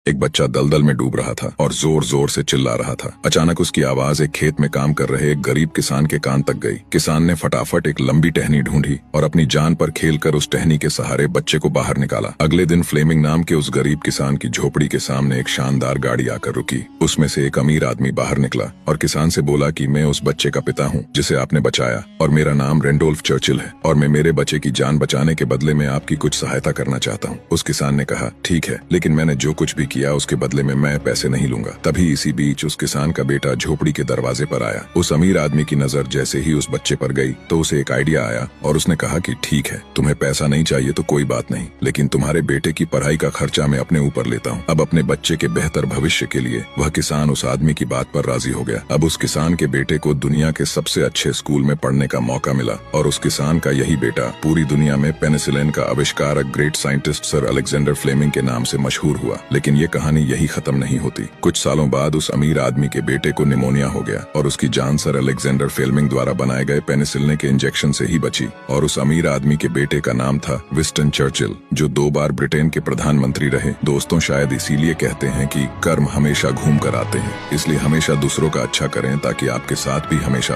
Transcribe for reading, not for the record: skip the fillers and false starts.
एक बच्चा दलदल में डूब रहा था और जोर जोर से चिल्ला रहा था। अचानक उसकी आवाज एक खेत में काम कर रहे एक गरीब किसान के कान तक गई। किसान ने फटाफट एक लंबी टहनी ढूंढी और अपनी जान पर खेलकर उस टहनी के सहारे बच्चे को बाहर निकाला। अगले दिन फ्लेमिंग नाम के उस गरीब किसान की झोपड़ी के सामने एक शानदार गाड़ी आकर रुकी। उसमें से एक अमीर आदमी बाहर निकला और किसान से बोला कि मैं उस बच्चे का पिता हूँ जिसे आपने बचाया, और मेरा नाम रेंडोल्फ चर्चिल है, और मैं मेरे बच्चे की जान बचाने के बदले में आपकी कुछ सहायता करना चाहता हूँ। उस किसान ने कहा, ठीक है, लेकिन मैंने जो कुछ भी किया उसके बदले में मैं पैसे नहीं लूंगा। तभी इसी बीच उस किसान का बेटा झोपड़ी के दरवाजे पर आया। उस अमीर आदमी की नजर जैसे ही उस बच्चे पर गई तो उसे एक आइडिया आया और उसने कहा कि ठीक है, तुम्हें पैसा नहीं चाहिए तो कोई बात नहीं, लेकिन तुम्हारे बेटे की पढ़ाई का खर्चा मैं अपने ऊपर लेता हूँ। अब अपने बच्चे के बेहतर भविष्य के लिए वह किसान उस आदमी की बात पर राजी हो गया। अब उस किसान के बेटे को दुनिया के सबसे अच्छे स्कूल में पढ़ने का मौका मिला और उस किसान का यही बेटा पूरी दुनिया में पेनिसिलिन का आविष्कारक great scientist sir Alexander Fleming के नाम से मशहूर हुआ। लेकिन ये कहानी यही खत्म नहीं होती। कुछ सालों बाद उस अमीर आदमी के बेटे को निमोनिया हो गया और उसकी जान सर अलेक्जेंडर फ्लेमिंग द्वारा बनाए गए पेनिसिलिन के इंजेक्शन से ही बची। और उस अमीर आदमी के बेटे का नाम था विंस्टन चर्चिल, जो 2 बार ब्रिटेन के प्रधानमंत्री रहे। दोस्तों, शायद इसीलिए कहते हैं कि कर्म हमेशा घूम कर आते हैं। इसलिए हमेशा दूसरों का अच्छा करें ताकि आपके साथ भी हमेशा